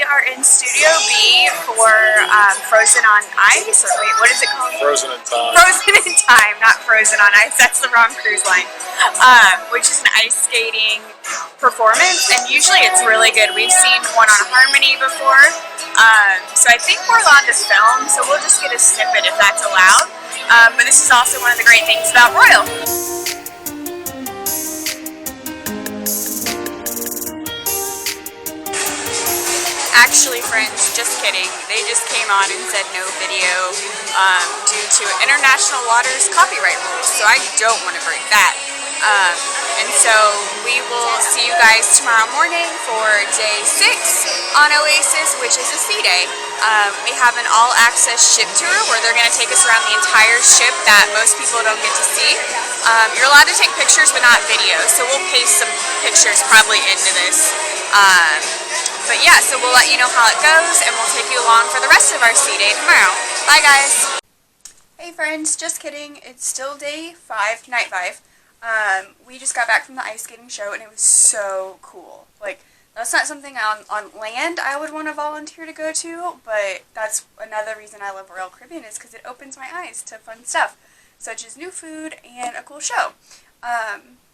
are in Studio B for Frozen on Ice, or wait, what is it called? Frozen in Time. Frozen in Time, not Frozen on Ice. That's the wrong cruise line. Which is an ice skating performance, and usually it's really good. We've seen one on Harmony before, so I think we're allowed to film, so we'll just get a snippet if that's allowed. But this is also one of the great things about Royal. Actually, friends, just kidding. They just came on and said no video due to international waters copyright rules, so I don't want to break that. And so we will see you guys tomorrow morning for day 6 on Oasis, which is a sea day. We have an all-access ship tour where they're going to take us around the entire ship that most people don't get to see. You're allowed to take pictures but not video, so we'll paste some pictures probably into this. But yeah, so we'll let you know how it goes, and we'll take you along for the rest of our sea day tomorrow. Bye, guys! Hey friends, just kidding. It's still day 5, night 5. We just got back from the ice skating show, and it was so cool. Like, that's not something on land I would want to volunteer to go to, but that's another reason I love Royal Caribbean, is because it opens my eyes to fun stuff, such as new food and a cool show.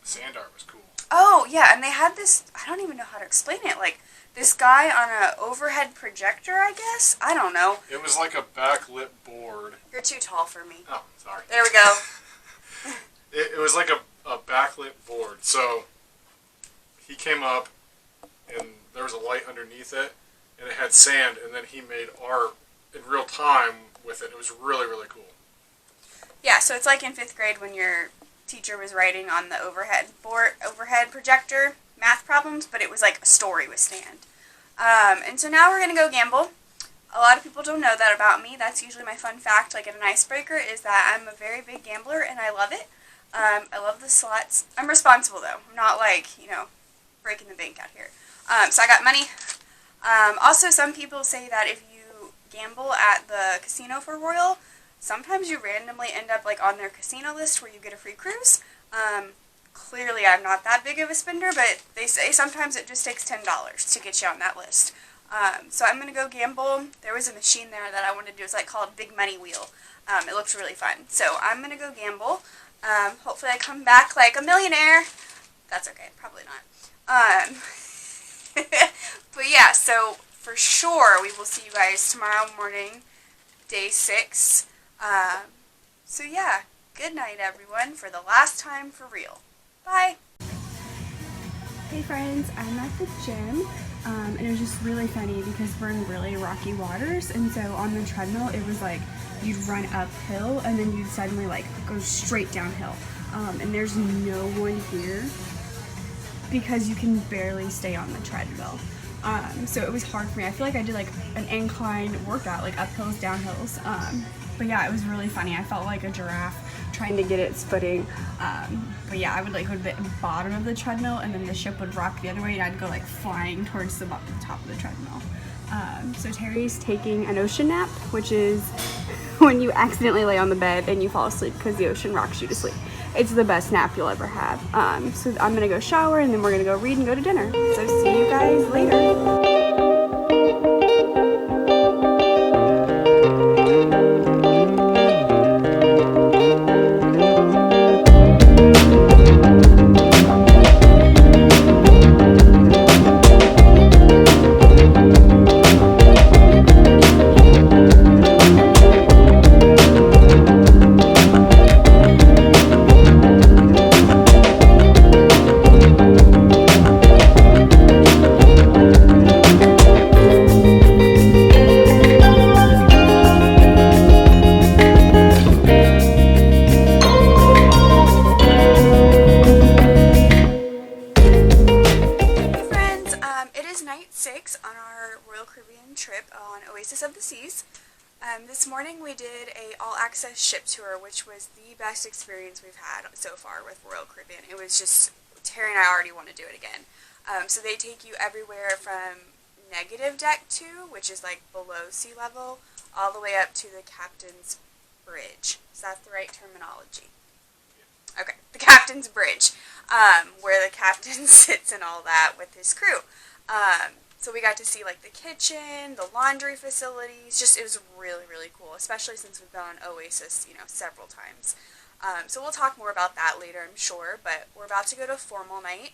Sand art was cool. Oh, yeah, and they had this, I don't even know how to explain it, like, this guy on an overhead projector, I guess? I don't know. It was like a backlit board. You're too tall for me. Oh, sorry. There we go. It was like a backlit board. So he came up, and there was a light underneath it, and it had sand, and then he made art in real time with it. It was really, really cool. Yeah, so it's like in 5th grade when your teacher was writing on the overhead projector math problems, but it was like a story with sand. And so now we're going to go gamble. A lot of people don't know that about me. That's usually my fun fact, like at an icebreaker, is that I'm a very big gambler, and I love it. I love the slots. I'm responsible, though. I'm not like, breaking the bank out here. So I got money. Also, some people say that if you gamble at the casino for Royal, sometimes you randomly end up like on their casino list where you get a free cruise. Clearly, I'm not that big of a spender, but they say sometimes it just takes $10 to get you on that list. So I'm going to go gamble. There was a machine there that I wanted to do. It's like called Big Money Wheel. It looks really fun. So I'm going to go gamble. Hopefully I come back like a millionaire. That's okay. Probably not. But yeah, so for sure we will see you guys tomorrow morning, day 6. So yeah, good night everyone for the last time for real. Bye! Hey friends, I'm at the gym, and it was just really funny because we're in really rocky waters, and so on the treadmill it was like you'd run uphill and then you'd suddenly like go straight downhill, and there's no one here because you can barely stay on the treadmill. So it was hard for me. I feel like I did like an incline workout, like uphills, downhills, but yeah, it was really funny. I felt like a giraffe trying to get its footing, but yeah, I would like go to the bottom of the treadmill, and then the ship would rock the other way, and I'd go like flying towards the top of the treadmill. So Terry's taking an ocean nap, which is when you accidentally lay on the bed and you fall asleep because the ocean rocks you to sleep. It's the best nap you'll ever have. So I'm gonna go shower, and then we're gonna go read and go to dinner. So see you guys later. Oasis of the Seas. This morning we did a all-access ship tour, which was the best experience we've had so far with Royal Caribbean. It was just, Terry and I already want to do it again. So they take you everywhere from negative deck 2, which is like below sea level, all the way up to the captain's bridge. Is that the right terminology? Okay, the captain's bridge, where the captain sits and all that with his crew. So we got to see like the kitchen, the laundry facilities. Just, it was really, really cool, especially since we've been on Oasis, you know, several times. So we'll talk more about that later, I'm sure, but we're about to go to formal night,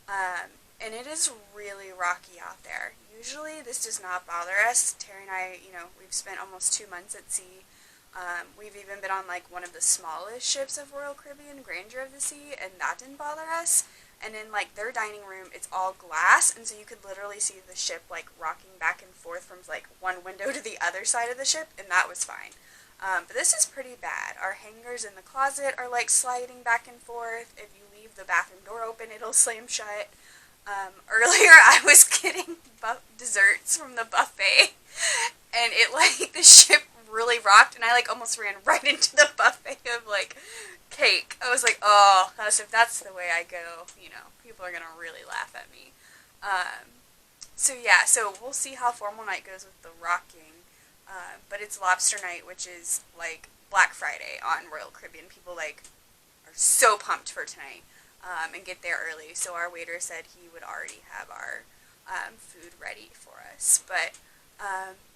and it is really rocky out there. Usually this does not bother us. Terry and I, you know, we've spent almost 2 months at sea. We've even been on like one of the smallest ships of Royal Caribbean, Grandeur of the Sea, and that didn't bother us. And in like their dining room, it's all glass, and so you could literally see the ship like rocking back and forth from like one window to the other side of the ship, and that was fine. But this is pretty bad. Our hangers in the closet are like sliding back and forth. If you leave the bathroom door open, it'll slam shut. Earlier I was getting desserts from the buffet, and it like, the ship really rocked, and I like almost ran right into the buffet of like cake. I was like, oh, if that's the way I go, you know, people are gonna really laugh at me. So yeah, so we'll see how formal night goes with the rocking. But it's lobster night, which is like Black Friday on Royal Caribbean. People like are so pumped for tonight, and get there early. So our waiter said he would already have our food ready for us. But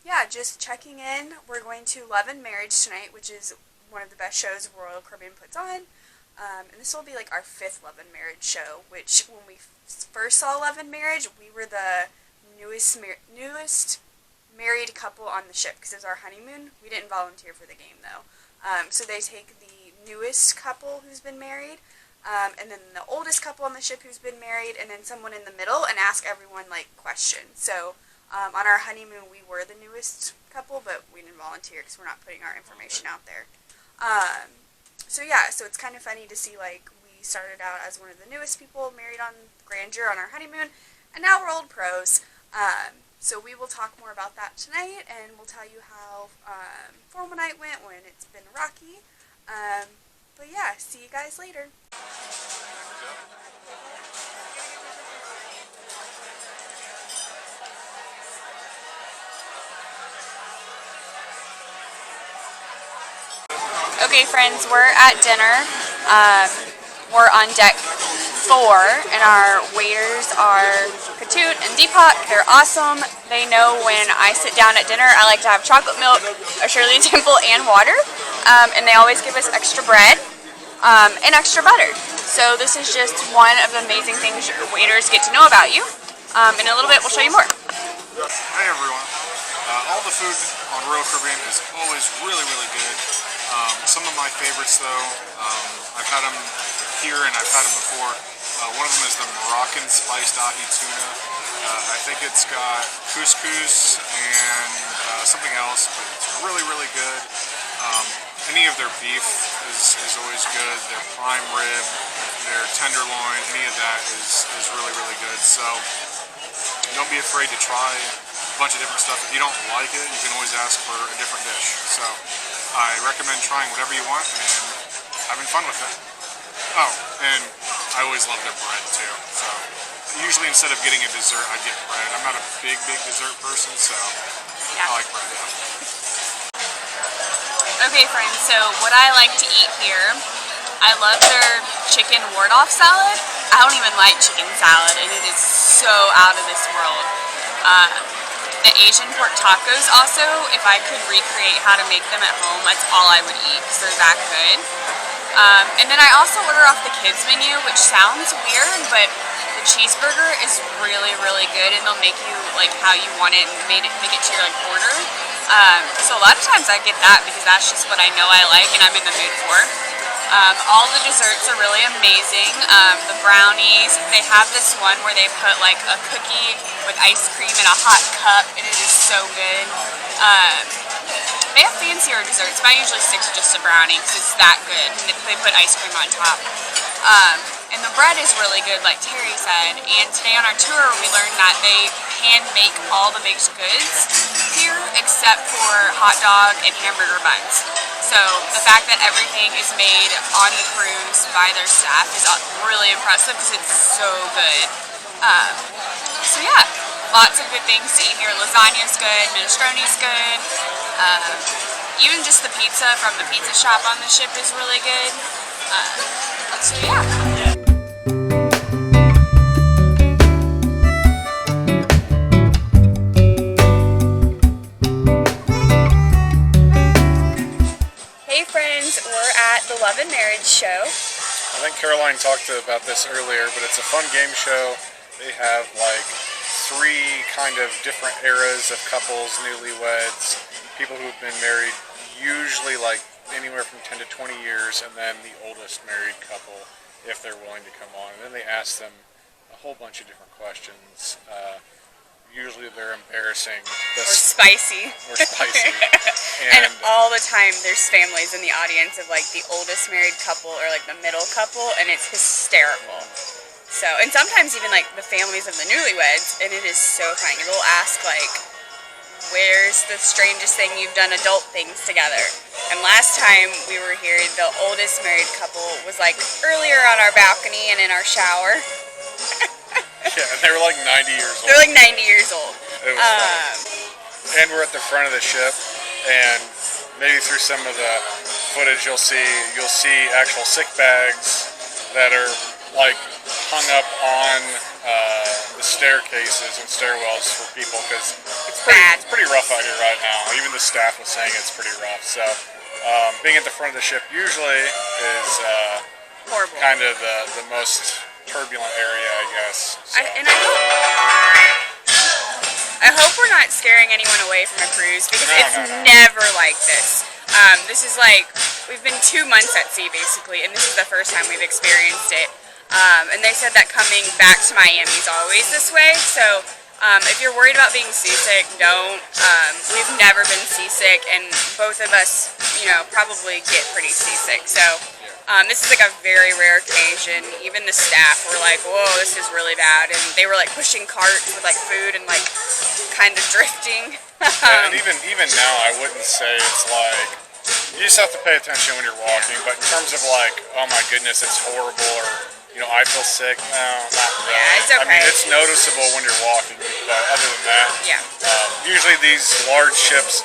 yeah, just checking in. We're going to Love and Marriage tonight, which is one of the best shows Royal Caribbean puts on. And this will be like our 5th Love and Marriage show, which when we first saw Love and Marriage, we were the newest married couple on the ship because it was our honeymoon. We didn't volunteer for the game though. So they take the newest couple who's been married, and then the oldest couple on the ship who's been married, and then someone in the middle, and ask everyone like questions. So on our honeymoon we were the newest couple, but we didn't volunteer because we're not putting our information out there. So yeah, so it's kind of funny to see like we started out as one of the newest people married on Grandeur on our honeymoon, and now we're old pros. So we will talk more about that tonight, and we'll tell you how formal night went when it's been rocky. But yeah, see you guys later. Okay friends, we're at dinner. We're on deck 4, and our waiters are Katoot and Deepak. They're awesome. They know when I sit down at dinner, I like to have chocolate milk, a Shirley Temple, and water. And they always give us extra bread and extra butter. So this is just one of the amazing things your waiters get to know about you. In a little bit, we'll show you more. Hi everyone. All the food on Royal Caribbean is always really, really good. Some of my favorites though, I've had them here and I've had them before. One of them is the Moroccan spiced ahi tuna. I think it's got couscous and something else, but it's really, really good. Any of their beef is always good. Their prime rib, their tenderloin, any of that is really, really good. So don't be afraid to try a bunch of different stuff. If you don't like it, you can always ask for a different dish. So I recommend trying whatever you want and having fun with it. Oh, and I always love their bread too. So usually instead of getting a dessert, I get bread. I'm not a big dessert person, so yeah. I like bread. Okay friends, so what I like to eat here, I love their chicken ward-off salad. I don't even like chicken salad, and it is so out of this world. The Asian pork tacos also, if I could recreate how to make them at home, that's all I would eat because they're that good. And then I also order off the kids menu, which sounds weird, but the cheeseburger is really, really good, and they'll make you like how you want it and make it to your like order. So a lot of times I get that because that's just what I know I like and I'm in the mood for. All the desserts are really amazing. The brownies, they have this one where they put like a cookie with ice cream in a hot cup, and it is so good. They have fancier desserts, but I usually stick to just a brownie because it's that good. They put ice cream on top. And the bread is really good, like Terry said. And today on our tour, we learned that they hand make all the baked goods here except for hot dog and hamburger buns. So the fact that everything is made on the cruise by their staff is really impressive because it's so good. So yeah, lots of good things to eat here. Lasagna's good, minestrone's good. Even just the pizza from the pizza shop on the ship is really good. So yeah. the marriage show. I think Caroline talked about this earlier, but it's a fun game show. They have like 3 kind of different eras of couples, newlyweds, people who've been married usually like anywhere from 10 to 20 years, and then the oldest married couple if they're willing to come on. And then they ask them a whole bunch of different questions. Usually they're embarrassing. Or spicy. Or spicy. And all the time there's families in the audience of like the oldest married couple or like the middle couple, and it's hysterical. So, and sometimes even like the families of the newlyweds, and it is so funny. They'll ask like, where's the strangest thing you've done adult things together? And last time we were here, the oldest married couple was like earlier on our balcony and in our shower. Yeah, and they were like 90 years old. They're like 90 years old. It was funny. And we're at the front of the ship, and maybe through some of the footage you'll see actual sick bags that are like hung up on the staircases and stairwells for people, because it's pretty rough out here right now. Even the staff was saying it's pretty rough. So being at the front of the ship usually is horrible. Kind of the most turbulent area, I guess. So. I hope we're not scaring anyone away from a cruise, because it's never like this. This is like, we've been 2 months at sea basically, and this is the first time we've experienced it. And they said that coming back to Miami is always this way, so if you're worried about being seasick, don't. We've never been seasick, and both of us, probably get pretty seasick, so this is like a very rare occasion. Even the staff were like, whoa, this is really bad, and they were like pushing carts with like food and like kind of drifting. And even now, I wouldn't say it's like, you just have to pay attention when you're walking, but in terms of like, oh my goodness, it's horrible, or I feel sick. No, not really. Yeah, it's okay. I mean, it's noticeable when you're walking, but other than that, usually these large ships,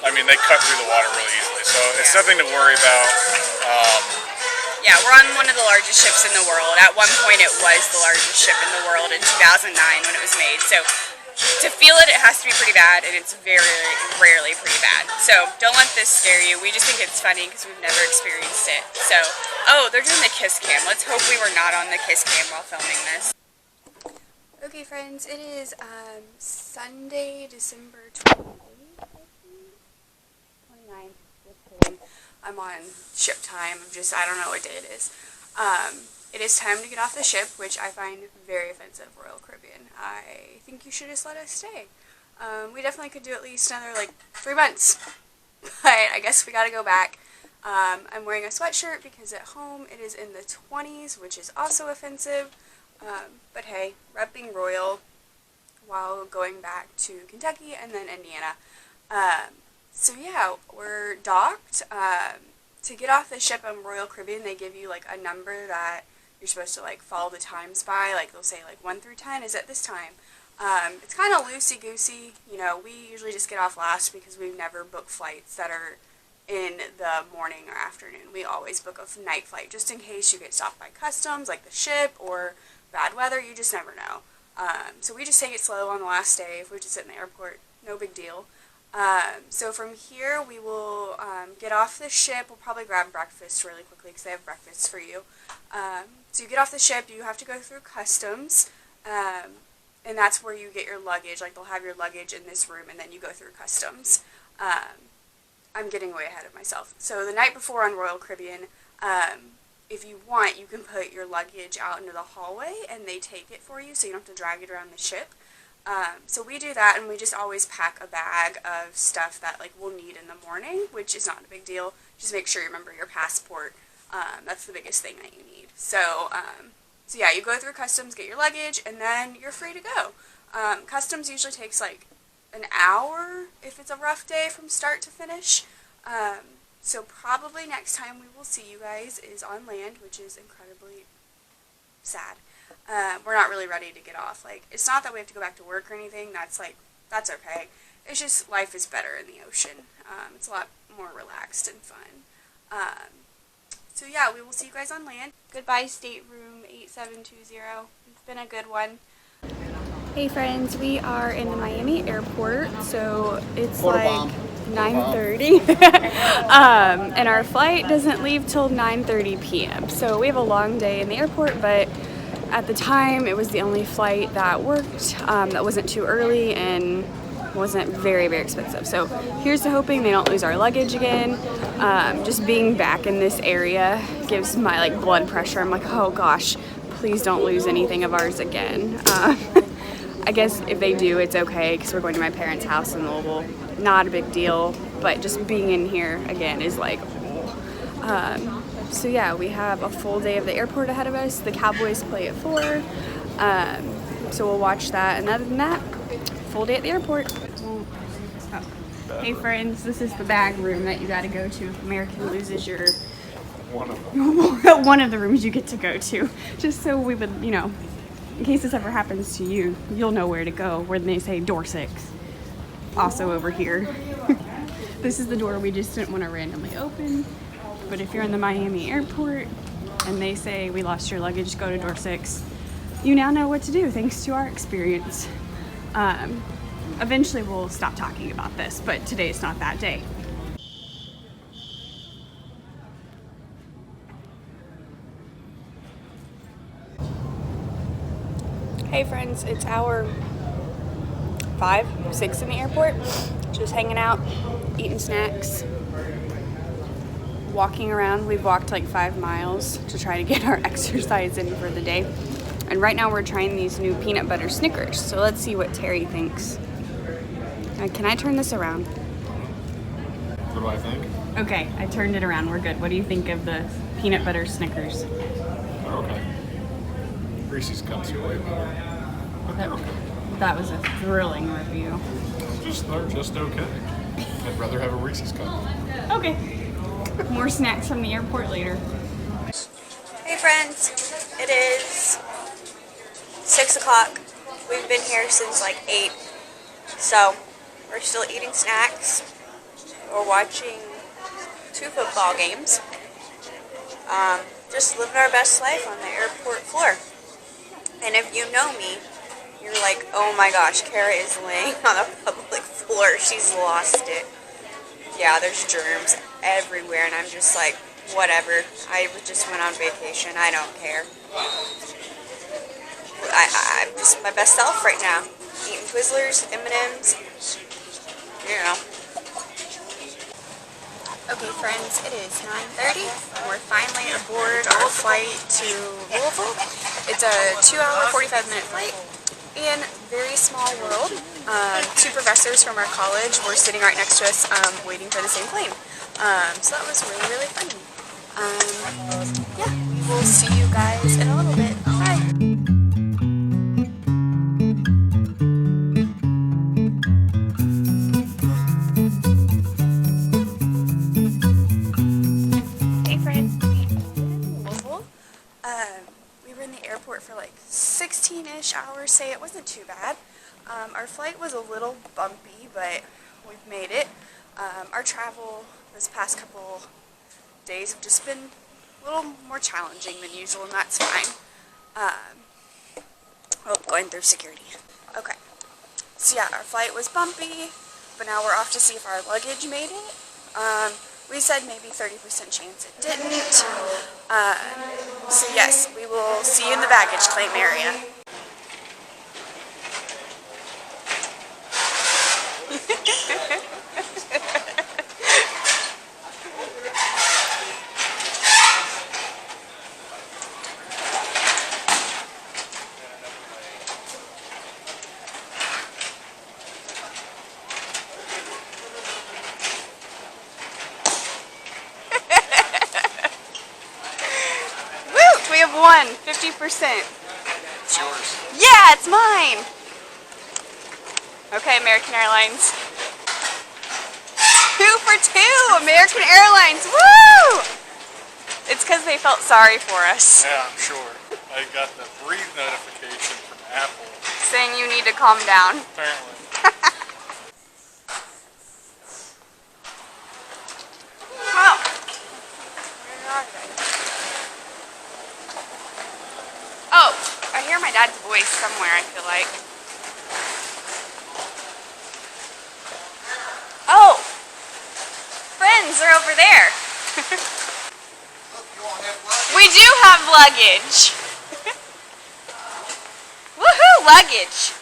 they cut through the water really easily, so it's nothing to worry about. Yeah, we're on one of the largest ships in the world. At one point, it was the largest ship in the world in 2009 when it was made. So to feel it, it has to be pretty bad, and it's very rarely pretty bad. So don't let this scare you. We just think it's funny because we've never experienced it. So, they're doing the kiss cam. Let's hope we were not on the kiss cam while filming this. Okay, friends, it is Sunday, December 28th, 29th. I'm on ship time. I don't know what day it is. It is time to get off the ship, which I find very offensive, Royal Caribbean. I think you should just let us stay. We definitely could do at least another, 3 months. But I guess we gotta go back. I'm wearing a sweatshirt because at home it is in the 20s, which is also offensive. But hey, repping Royal while going back to Kentucky and then Indiana. So yeah, we're docked. To get off the ship on Royal Caribbean, they give you a number that you're supposed to follow the times by. They'll say 1 through 10 is at this time. It's kind of loosey-goosey. We usually just get off last because we've never booked flights that are in the morning or afternoon. We always book a night flight just in case you get stopped by customs, like the ship, or bad weather. You just never know. So we just take it slow on the last day. If we just sit in the airport, no big deal. So from here, we will get off the ship. We'll probably grab breakfast really quickly because they have breakfast for you. So you get off the ship, you have to go through customs, and that's where you get your luggage. They'll have your luggage in this room, and then you go through customs. I'm getting way ahead of myself. So the night before on Royal Caribbean, if you want, you can put your luggage out into the hallway, and they take it for you, so you don't have to drag it around the ship. So we do that, and we just always pack a bag of stuff that we'll need in the morning, which is not a big deal. Just make sure you remember your passport. That's the biggest thing that you need. So yeah, you go through customs, get your luggage, and then you're free to go. Customs usually takes an hour if it's a rough day from start to finish. So probably next time we will see you guys is on land, which is incredibly sad. We're not really ready to get off. It's not that we have to go back to work or anything. That's okay. It's just life is better in the ocean. It's a lot more relaxed and fun. So yeah, we will see you guys on land. Goodbye, stateroom 8720. It's been a good one. Hey friends, we are in the Miami airport, so it's 9:30. And our flight doesn't leave till 9:30 p.m. So we have a long day in the airport, but at the time it was the only flight that worked, that wasn't too early and wasn't very expensive. So here's to hoping they don't lose our luggage again. Just being back in this area gives my like blood pressure. I'm like, oh gosh, please don't lose anything of ours again. I guess if they do, it's okay because we're going to my parents' house in Louisville. Not a big deal, but just being in here again is like, so yeah, we have a full day of the airport ahead of us. The Cowboys play at 4, so we'll watch that. And other than that, full day at the airport. Oh. Hey friends, this is the bag room that you got to go to if American loses your... One of them. One of the rooms you get to go to. Just so we would, you know, in case this ever happens to you, you'll know where to go, when they say door 6. Also over here. This is the door we just didn't want to randomly open. But if you're in the Miami airport and they say we lost your luggage, go to door 6, you now know what to do thanks to our experience. Eventually we'll stop talking about this, but today is not that day. Hey friends, it's hour 5, 6 in the airport. Just hanging out, eating snacks, walking around. We've walked like 5 miles to try to get our exercise in for the day. And right now we're trying these new peanut butter Snickers. So let's see what Terry thinks. Can I turn this around? What do I think? Okay, I turned it around. We're good. What do you think of the peanut butter Snickers? They're okay. Reese's Cups are way better. But they're okay. That was a thrilling review. They're just okay. I'd rather have a Reese's Cup. Okay. More snacks from the airport later. Hey friends, it is 6 o'clock. We've been here since like 8, so we're still eating snacks. We're watching 2 football games. Just living our best life on the airport floor. And if you know me, you're like, oh my gosh, Kara is laying on a public floor. She's lost it. Yeah, there's germs everywhere, and I'm just like, whatever. I just went on vacation. I don't care. I'm just my best self right now. Eating Twizzlers, M&Ms, you know. Okay, friends, it is 9:30. We're finally aboard our flight to Louisville. It's a 2-hour, 45-minute flight. And very small world. 2 professors from our college were sitting right next to us waiting for the same plane. So that was really funny. Yeah, we will see you guys in a little bit. Bye. Hey friends, Louisville. We were in the airport for like 16-ish hours, say. It wasn't too bad. Our flight was a little bumpy, but we've made it. Our travel this past couple days have just been a little more challenging than usual, and that's fine. Going through security. Okay. So yeah, our flight was bumpy, but now we're off to see if our luggage made it. We said maybe 30% chance it didn't. So yes, we will see you in the baggage claim area. We have won 50%. It's yours. Yeah, it's mine. Okay, American Airlines. 2 for 2, American Airlines. Woo! It's because they felt sorry for us. Yeah, I'm sure. I got the breathe notification from Apple. Saying you need to calm down. Apparently. Well, where are they? Oh, I hear my dad's voice somewhere, I feel like. Oh, friends. They're over there. Look, you all have luggage. We do have luggage. Woohoo, luggage.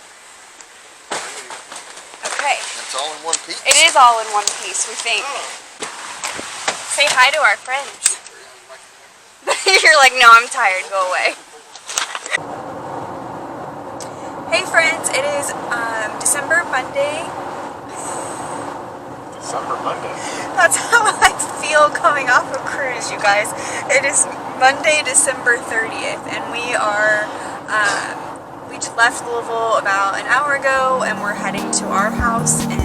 Okay. It's all in one piece. It is all in one piece, we think. Say hi to our friends. You're like, no, I'm tired. Go away. Hey friends, it is December Monday. December Monday. That's how I feel coming off a cruise, you guys. It is Monday, December 30th, and we are, we just left Louisville about an hour ago, and we're heading to our house in